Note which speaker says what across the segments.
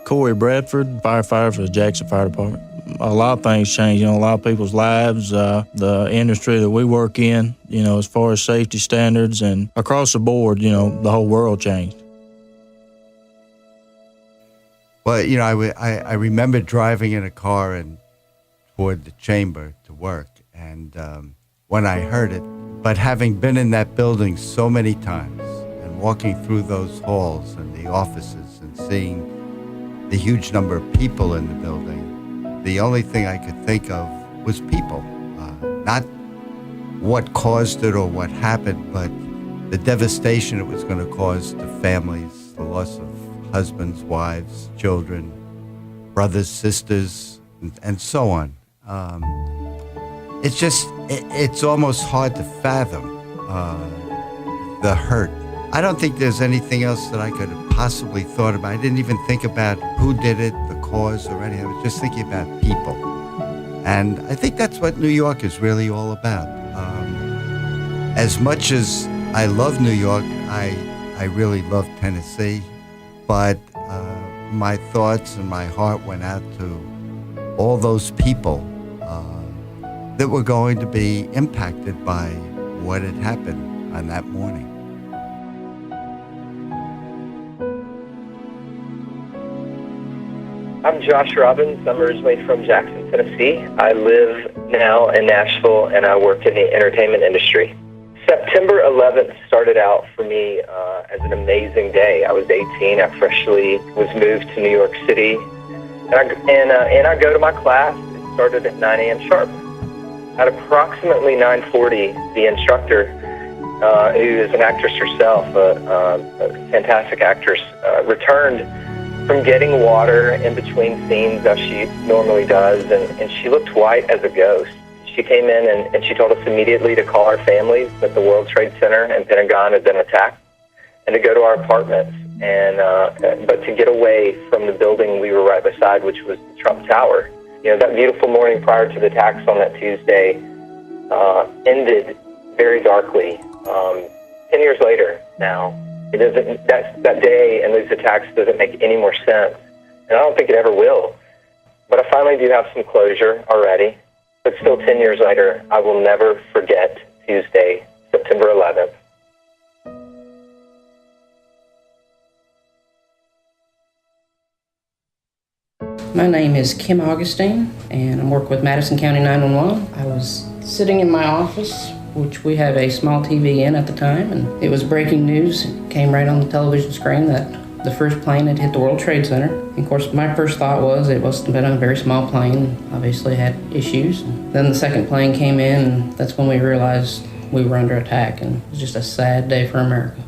Speaker 1: Corey Bradford, firefighter for the Jackson Fire Department. A lot of things changed, a lot of people's lives, the industry that we work in, as far as safety standards and across the board, the whole world changed.
Speaker 2: Well, I remember driving in a car and toward the chamber to work, and when I heard it, but having been in that building so many times and walking through those halls and the offices and seeing the huge number of people in the building, the only thing I could think of was people, not what caused it or what happened, but the devastation it was going to cause to families, the loss of husbands, wives, children, brothers, sisters, and so on. It's almost hard to fathom the hurt. I don't think there's anything else that I could have possibly thought about. I didn't even think about who did it, the cause, or anything. I was just thinking about people. And I think that's what New York is really all about. As much as I love New York, I really love Tennessee. But my thoughts and my heart went out to all those people that were going to be impacted by what had happened on that morning.
Speaker 3: I'm Josh Robbins. I'm originally from Jackson, Tennessee. I live now in Nashville, and I work in the entertainment industry. September 11th started out for me as an amazing day. I was 18. I freshly was moved to New York City, and I go to my class. It started at 9 a.m. sharp. At approximately 9:40, the instructor, who is an actress herself, a fantastic actress, returned from getting water in between scenes as she normally does, and she looked white as a ghost. She came in and she told us immediately to call our families that the World Trade Center and Pentagon had been attacked, and to go to our apartments, but to get away from the building we were right beside, which was the Trump Tower. That beautiful morning prior to the attacks on that Tuesday ended very darkly. 10 years later now, it doesn't. That day and those attacks doesn't make any more sense, and I don't think it ever will. But I finally do have some closure already. But still, 10 years later, I will never forget Tuesday, September 11th.
Speaker 4: My name is Kim Augustine, and I work with Madison County 911. I was sitting in my office, which we have a small TV in at the time, and it was breaking news. It came right on the television screen that the first plane had hit the World Trade Center. And of course, my first thought was it must have been a very small plane, obviously had issues. Then the second plane came in, and that's when we realized we were under attack, and it was just a sad day for America.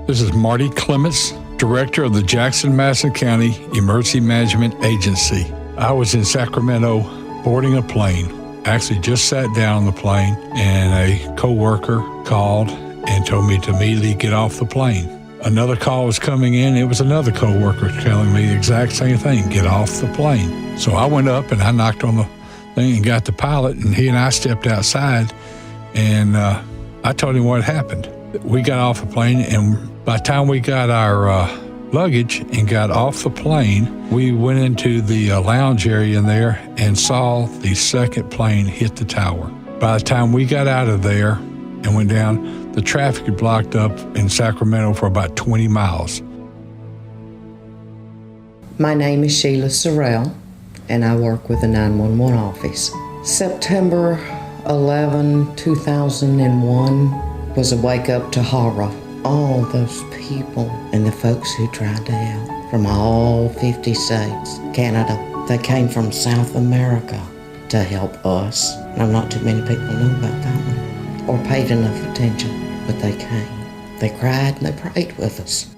Speaker 5: This is Marty Clements, Director of the Jackson-Madison County Emergency Management Agency. I was in Sacramento boarding a plane. Actually just sat down on the plane, and a coworker called and told me to immediately get off the plane. Another call was coming in. It was another coworker telling me the exact same thing, get off the plane. So I went up and I knocked on the thing and got the pilot, and he and I stepped outside, and I told him what happened. We got off the plane, and by the time we got our luggage and got off the plane, we went into the lounge area in there and saw the second plane hit the tower. By the time we got out of there and went down, the traffic had blocked up in Sacramento for about 20 miles.
Speaker 6: My name is Sheila Sorrell, and I work with the 911 office. September 11, 2001 was a wake-up to horror. All those people and the folks who tried to help from all 50 states, Canada, they came from South America to help us. Now, not too many people knew about that one or paid enough attention, but they came. They cried and they prayed with us.